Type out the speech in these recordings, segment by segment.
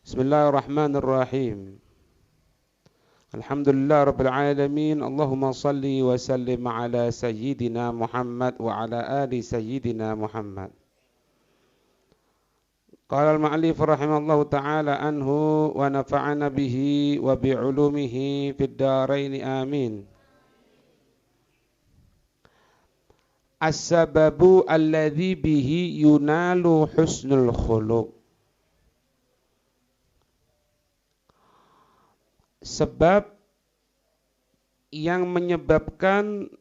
Bismillahirrahmanirrahim. Alhamdulillah Rabbil Alamin. Allahumma salli wa sallim ala Sayyidina Muhammad wa ala ali Sayyidina Muhammad. Qala al-ma'alif rahimallahu ta'ala anhu wa nafa'ana bihi wa bi'ulumihi fid daraini amin. As-sababu alladhi bihi yunalu husnul khuluq. Sebab yang menyebabkan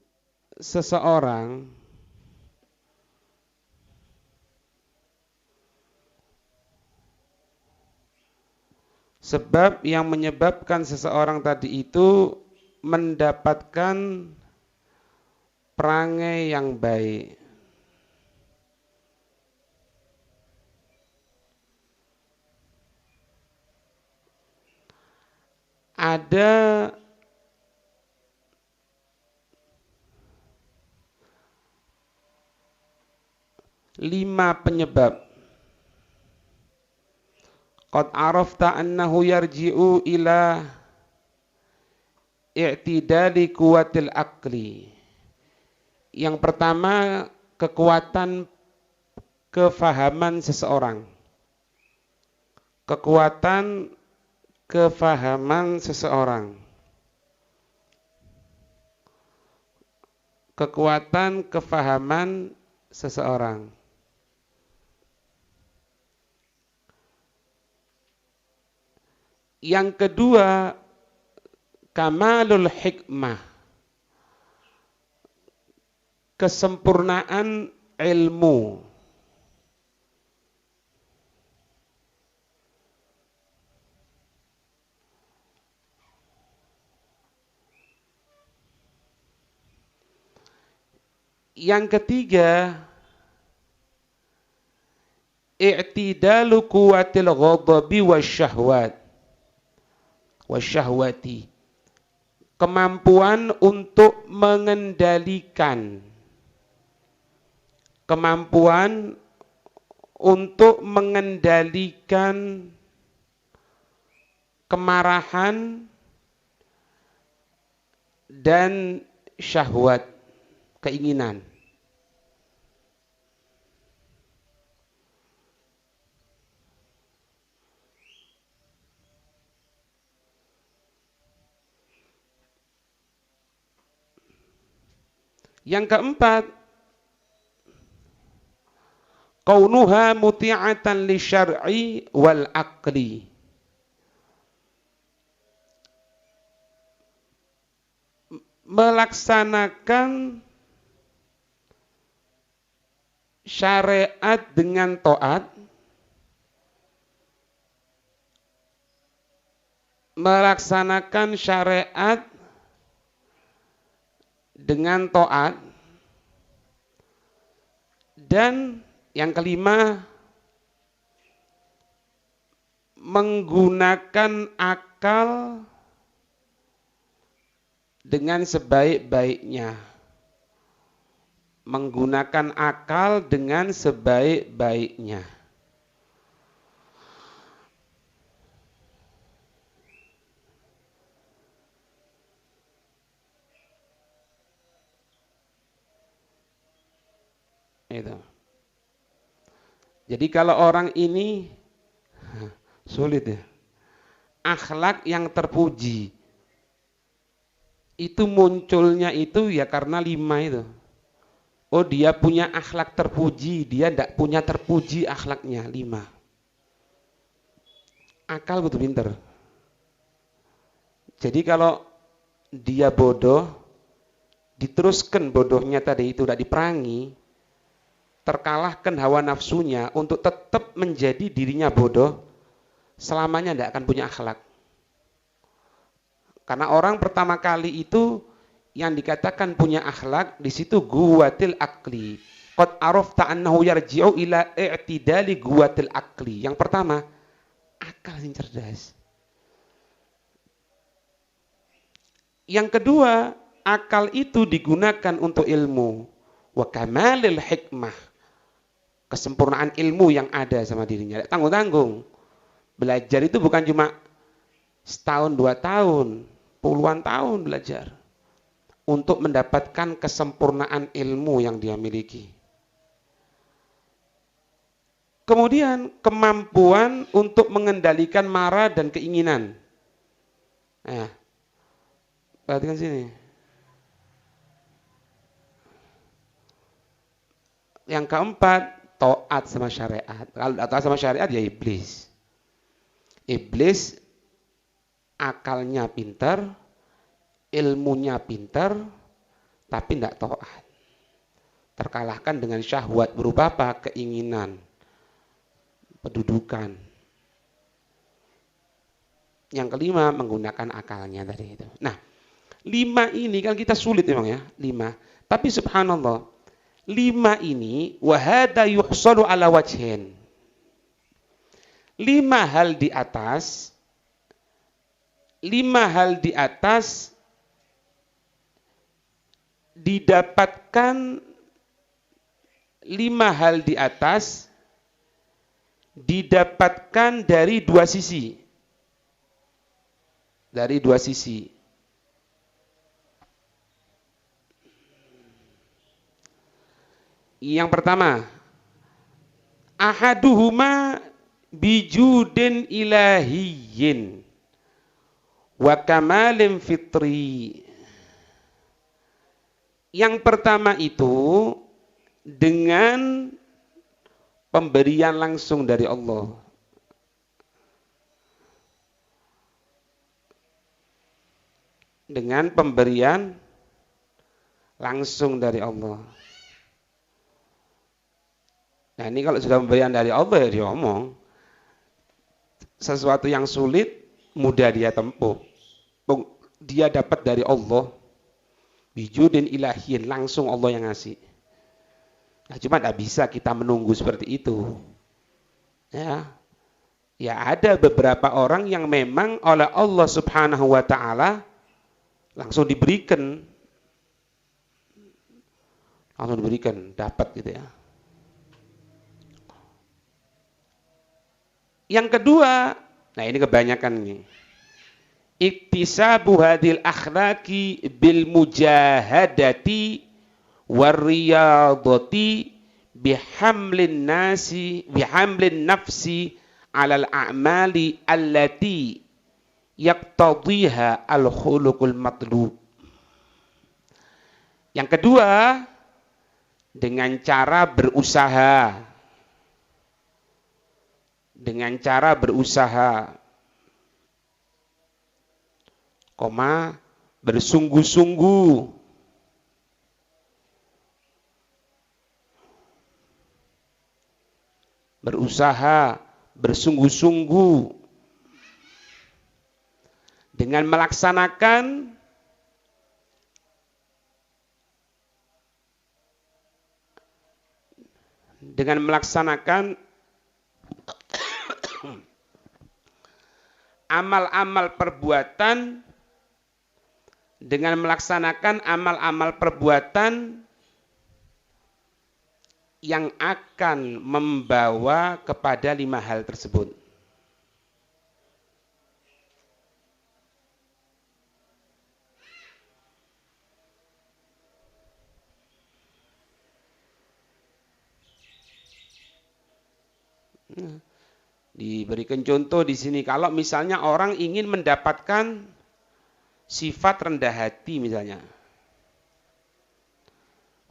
seseorang tadi itu mendapatkan perangai yang baik. Ada lima penyebab. Qad arafta annahu yarji'u ila i'tidali kuwatil aqli. Yang pertama, kekuatan kefahaman seseorang. Kekuatan kefahaman seseorang. Kekuatan kefahaman seseorang. Yang kedua, kamalul hikmah. Kesempurnaan ilmu. Yang ketiga, i'tidalu quwwatil ghadabi wasyahwati. Kemampuan untuk mengendalikan. Kemampuan untuk mengendalikan kemarahan dan syahwat, keinginan. Yang keempat, kaunuha muti'atan li syar'i wal aqli. Melaksanakan syariat dengan taat, melaksanakan syariat dengan taat, dan yang kelima, menggunakan akal dengan sebaik-baiknya. Menggunakan akal dengan sebaik-baiknya. Itu. Jadi kalau orang ini sulit ya. Akhlak yang terpuji itu munculnya itu ya karena lima itu. Oh, dia punya akhlak terpuji, dia tidak punya terpuji akhlaknya, lima. Akal betul pinter. Jadi kalau dia bodoh, diteruskan bodohnya tadi itu tidak diperangi, terkalahkan hawa nafsunya untuk tetap menjadi dirinya bodoh, selamanya tidak akan punya akhlak. Karena orang pertama kali itu yang dikatakan punya akhlak di situ guwatil akli. Qad arafta annahu yarji'u ila i'tidali guwatil akli. Yang pertama, akal yang cerdas. Yang kedua, akal itu digunakan untuk ilmu. Wa kamalil hikmah. Kesempurnaan ilmu yang ada sama dirinya. Tanggung-tanggung. Belajar itu bukan cuma setahun, 2 tahun, puluhan tahun belajar untuk mendapatkan kesempurnaan ilmu yang dia miliki. Kemudian kemampuan untuk mengendalikan marah dan keinginan. Nah, perhatikan sini. Yang keempat, taat sama syariat. Kalau tidak taat sama syariat ya iblis. Iblis akalnya pintar, ilmunya pintar, tapi tidak taat. Terkalahkan dengan syahwat berupa apa? Keinginan, pendudukan. Yang kelima, menggunakan akalnya tadi itu. Nah, 5 ini kan kita sulit memang ya, 5. Tapi subhanallah, 5 ini wahada yuhsalu ala wajhin. 5 hal di atas, 5 hal di atas didapatkan, 5 hal di atas didapatkan dari 2 sisi. Dari 2 sisi. Yang pertama, ahaduhuma bijudin ilahiyyin wa kamalin fitri. Yang pertama itu dengan pemberian langsung dari Allah. Dengan pemberian langsung dari Allah. Nah, ini kalau sudah pemberian dari Allah ya diomong. Sesuatu yang sulit mudah dia tempuh. Dia dapat dari Allah. Bijudin ilahiyin, langsung Allah yang ngasih. Nah, cuma tidak bisa kita menunggu seperti itu. Ya ada beberapa orang yang memang oleh Allah Subhanahu wa ta'ala langsung diberikan, dapat gitu ya. Yang kedua, nah ini kebanyakan nih, iktisabu hadil akhlaqi bil mujahadati warriyadati bihamlin nafsi alal a'mali allati yaqtadhiha al-khuluqul matlub. Yang kedua, dengan cara berusaha. Dengan cara berusaha, bersungguh-sungguh. Berusaha, bersungguh-sungguh. Dengan melaksanakan amal-amal perbuatan, dengan melaksanakan amal-amal perbuatan yang akan membawa kepada 5 hal tersebut. Diberikan contoh di sini, kalau misalnya orang ingin mendapatkan sifat rendah hati misalnya.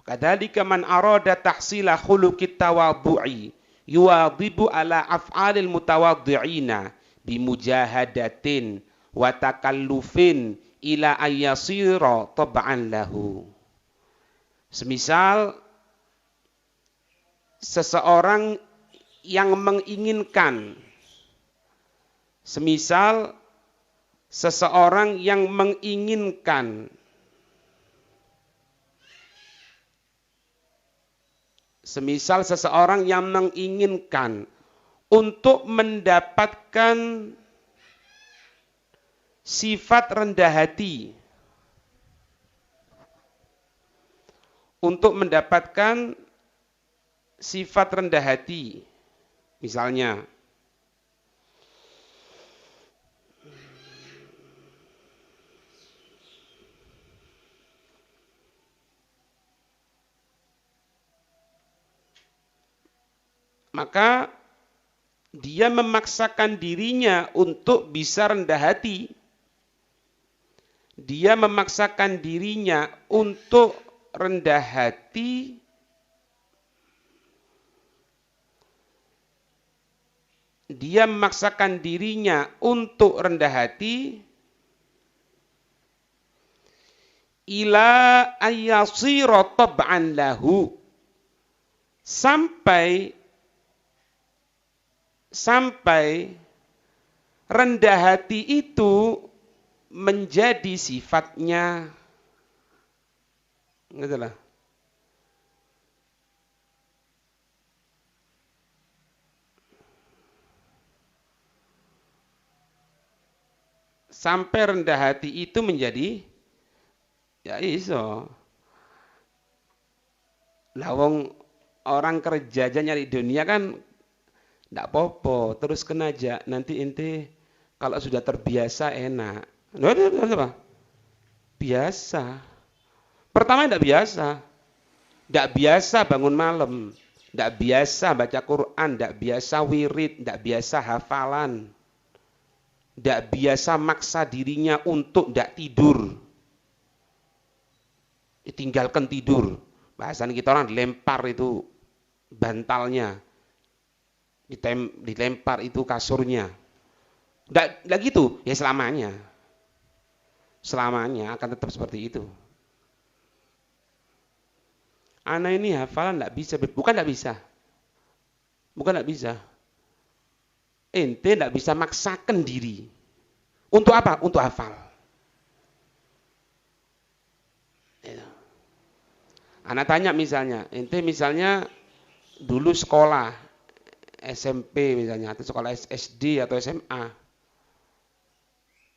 Kadzalika man arada tahsila khuluqit tawadhu'i yuwadhibu ala af'alil mutawadhi'ina bimujahadatin wa takallufin ila ayyasira tab'an lahu. Semisal seseorang yang menginginkan, semisal seseorang yang menginginkan untuk mendapatkan sifat rendah hati, misalnya maka dia memaksakan dirinya untuk bisa rendah hati. Dia memaksakan dirinya untuk rendah hati dia memaksakan dirinya untuk rendah hati ila ayyasira tab'an lahu sampai rendah hati itu menjadi sifatnya. Gitu lah. Sampai rendah hati itu menjadi, ya iso. Lawong orang kerja aja nyari dunia kan ndak popo, teruskan aja. Nanti inti kalau sudah terbiasa enak. Apa? Biasa. Pertama ndak biasa. Ndak biasa bangun malam. Ndak biasa baca Quran, ndak biasa wirid, ndak biasa hafalan. Ndak biasa maksa dirinya untuk ndak tidur. Ditinggalkan tidur. Bahasan kita orang dilempar itu bantalnya. Dilempar itu kasurnya. Ndak gitu, ya selamanya. Selamanya akan tetap seperti itu. Anak ini hafalan ndak bisa, bukan ndak bisa. Bukan ndak bisa. Ente ndak bisa maksakan diri. Untuk apa? Untuk hafal. Anak tanya misalnya, ente misalnya dulu sekolah SMP misalnya, atau sekolah SD atau SMA.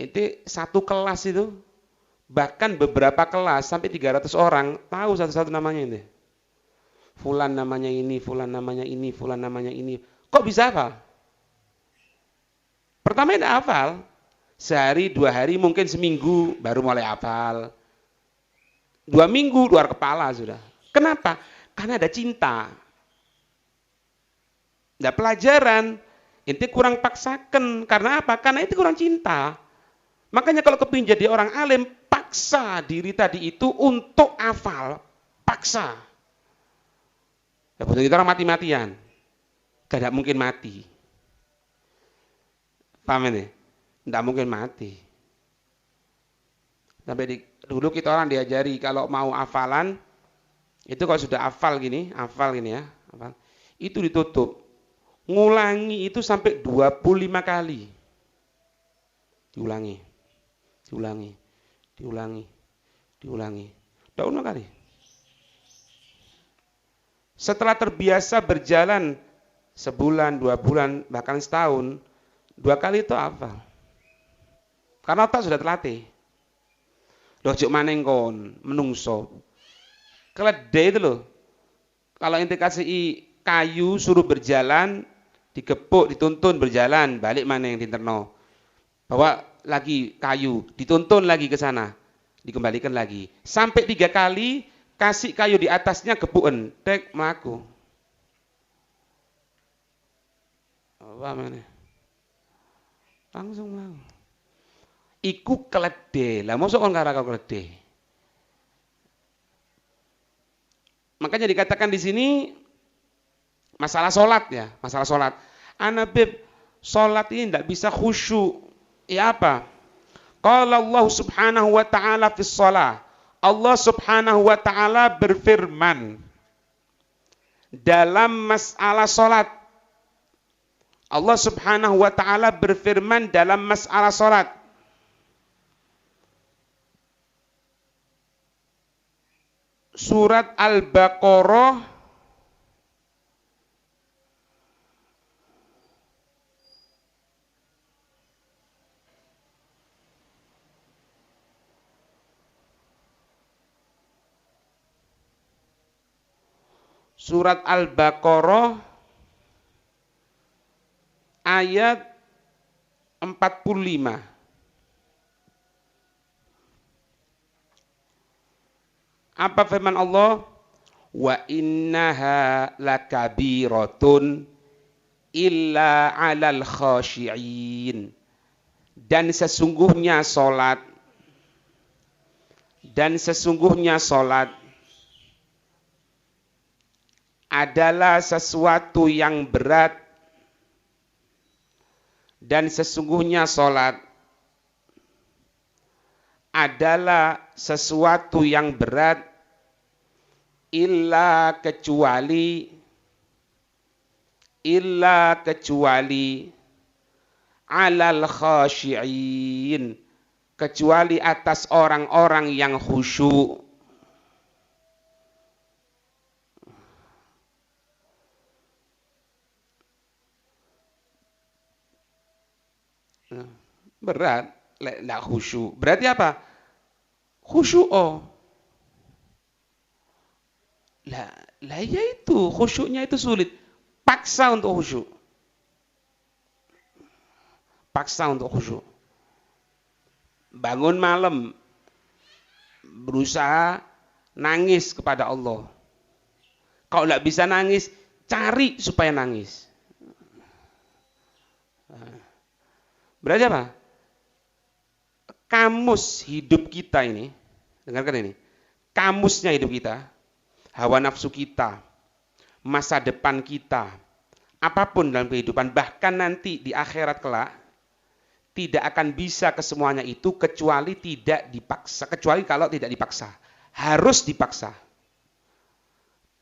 Ente satu kelas itu, bahkan beberapa kelas sampai 300 orang, tahu satu-satu namanya ente. Fulan namanya ini, fulan namanya ini, fulan namanya ini. Kok bisa hafal? Pertama tidak hafal. Sehari, 2 hari, mungkin seminggu baru mulai hafal. 2 minggu luar kepala sudah. Kenapa? Karena ada cinta. Nah, pelajaran ente kurang paksakan. Karena apa? Karena itu kurang cinta. Makanya kalau kepingin jadi orang alim, paksa diri tadi itu untuk hafal. Paksa. Ya, betul kita orang mati-matian. Tidak mungkin mati. Paham ini? Tidak mungkin mati. Sampai dulu kita orang diajari kalau mau hafalan, itu kalau sudah hafal gini ya, hafal, itu ditutup. Ngulangi itu sampai 25 kali. Diulangi. 25 kali. Setelah terbiasa berjalan sebulan, 2 bulan, bahkan setahun, 2 kali itu hafal. Karena otak sudah terlatih. Dojok maneng kon, menungso. Keledai itu loh. Kalau ente kasih kayu suruh berjalan, digepuk, dituntun berjalan, balik maneng dinterno. Bawa lagi kayu, dituntun lagi ke sana, dikembalikan lagi. Sampai 3 kali, kasih kayu di atasnya gepuken, tek mlaku. Apa mana? Langsung mlaku. Iku keledai. Lah mosok kon karo keledai. Makanya dikatakan di sini masalah sholat ya, masalah sholat. Beb, sholat ini tidak bisa khusyuk. Ya apa? Qala Allah Subhanahu wa taala fi shalah. Allah Subhanahu wa taala berfirman dalam masalah sholat. Allah Subhanahu wa taala berfirman dalam masalah sholat. Surat Al-Baqarah ayat 45. Apa firman Allah? Wa innaha lakabiratun illa 'alal khashi'in. Dan sesungguhnya salat adalah sesuatu yang berat, dan sesungguhnya salat adalah sesuatu yang berat illa kecuali alal khasyi'in, kecuali atas orang-orang yang khusyuk. Berat, tidak khusyuk. Berarti apa? Khusyuk. Lah ya itu, khusyuknya itu sulit. Paksa untuk khusyuk. Bangun malam, berusaha nangis kepada Allah. Kalau tidak bisa nangis, cari supaya nangis. Berarti apa? Kamus hidup kita ini, dengarkan ini, kamusnya hidup kita, hawa nafsu kita, masa depan kita, apapun dalam kehidupan, bahkan nanti di akhirat kelak, tidak akan bisa kesemuanya itu kecuali tidak dipaksa. Kecuali kalau tidak dipaksa. Harus dipaksa.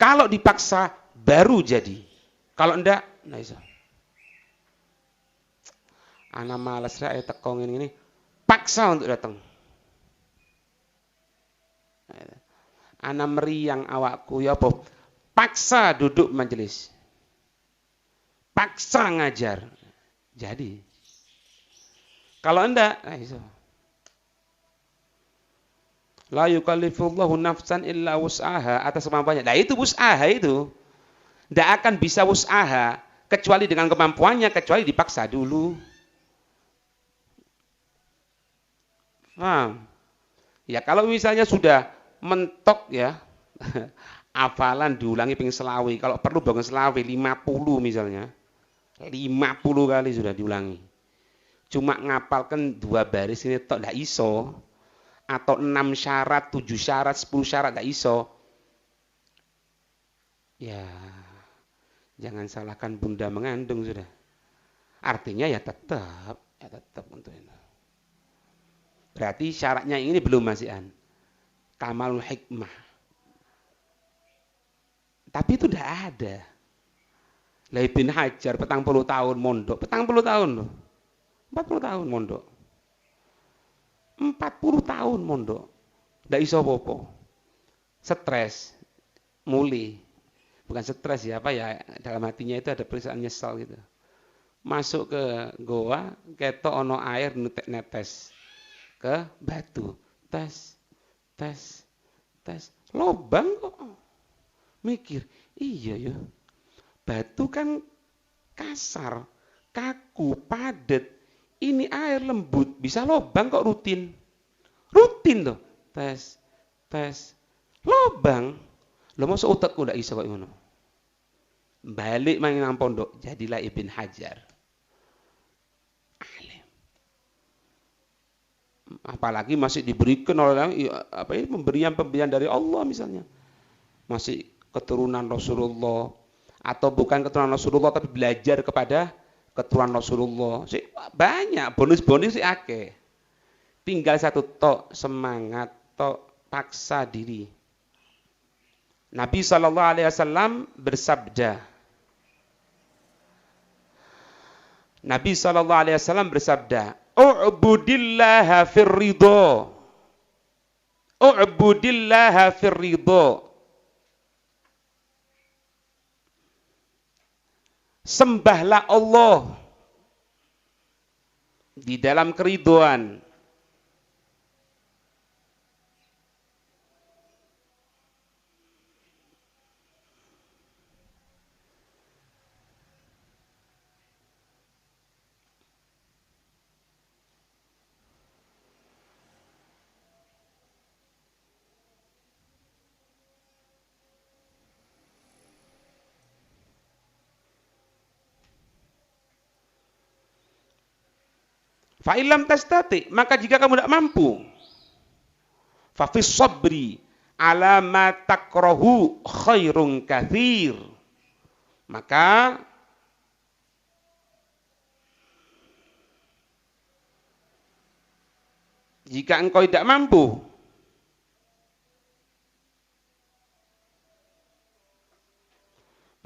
Kalau dipaksa, baru jadi. Kalau enggak, nah iso. Ana males rek teko ngene-ngene. Paksa untuk datang. Ana meriang awakku ya apa? Paksa duduk majelis. Paksa ngajar. Jadi. Kalau enggak, iso. La yukallifullahu nafsan illa wus'aha, atas kemampuannya. Nah itu wus'aha itu. Tidak akan bisa wus'aha kecuali dengan kemampuannya, kecuali dipaksa dulu. Paham? Ya kalau misalnya sudah mentok ya, hafalan diulangi ping selawi. Kalau perlu bangun selawi 50 misalnya. 50 kali sudah diulangi. Cuma ngapalkan 2 baris ini tok ndak iso. Atau 6 syarat, 7 syarat, 10 syarat ndak iso. Ya, jangan salahkan bunda mengandung sudah. Artinya ya tetap untuk itu. Berarti syaratnya ini belum masihan. Kamalul hikmah. Tapi itu udah ada. Lah Ibn Hajar 40 tahun mondok, 40 tahun loh. 40 tahun mondok. 40 tahun mondok. Ndak iso apa-apa. Stres. Muli. Bukan stres ya, apa ya, dalam hatinya itu ada perasaan nyesal gitu. Masuk ke goa, ketok ono air netes ke batu. Tes. Lobang kok. Mikir, iya ya. Batu kan kasar, kaku, padat. Ini air lembut, bisa lobang kok rutin. Rutin tuh. Tes. Lobang. Lo mau seutatku ndak iso kok ngono. Balik main nang pondok, jadilah Ibn Hajar. Alim. Apalagi masih diberikan oleh pemberian dari Allah misalnya. Masih keturunan Rasulullah atau bukan keturunan Rasulullah tapi belajar kepada keturunan Rasulullah. Banyak bonus-bonus sih akeh. Tinggal satu tok semangat, tok paksa diri. Nabi SAW bersabda. U'budillaha firridho. U'budillaha firridho. Sembahlah Allah di dalam keridhaan. Fa illam tastati, maka jika kamu tidak mampu, fa fis sabri ala ma takrahu khairun katsir. Maka jika engkau tidak mampu,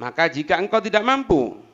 maka jika engkau tidak mampu,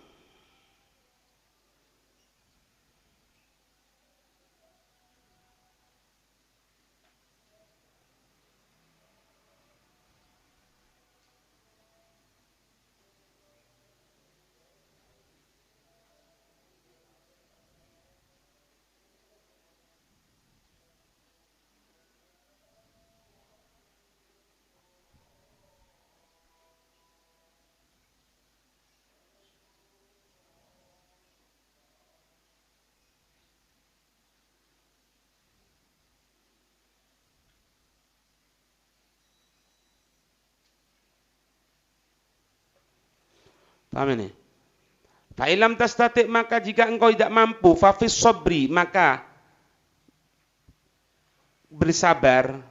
paham ini? Fa illam tastati, maka jika engkau tidak mampu, fa fis sabri, maka bersabar,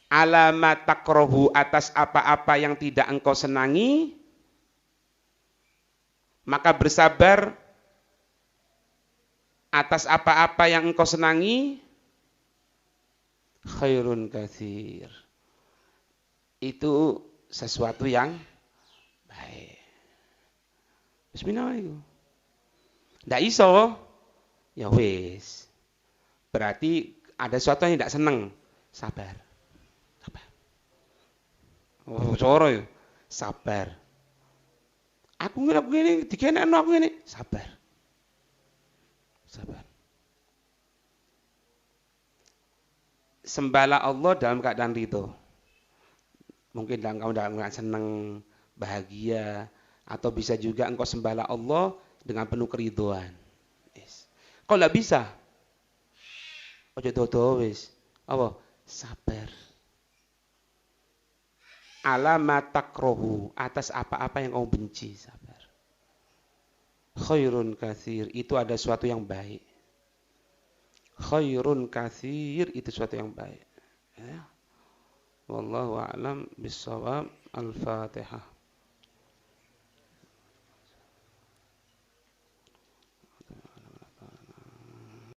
ala ma takrahu, atas apa-apa yang tidak engkau senangi, maka bersabar atas apa-apa yang engkau senangi, khairun katsir, itu sesuatu yang baik. Bismillahirrahmanirrahim. Ndak iso, ya wis. Berarti ada sesuatu yang tidak seneng, sabar. Sabar. Oh, coro ya, sabar. Aku ngene dikenekno aku ngene, sabar. Sabar. Sembahlah Allah dalam keadaan ridho. Mungkin dalam kamu dalam keadaan seneng, bahagia, atau bisa juga engkau sembahlah Allah dengan penuh keridhaan. Yes. Kau tidak bisa, ojo dodo wis. Apa? Sabar. Ala ma takrahu, atas apa-apa yang kau benci, sabar. Khairun katsir, itu ada sesuatu yang baik. Khairun katsir, itu sesuatu yang baik. Ya. Wallahu a'lam bishawab. Al-Fatihah.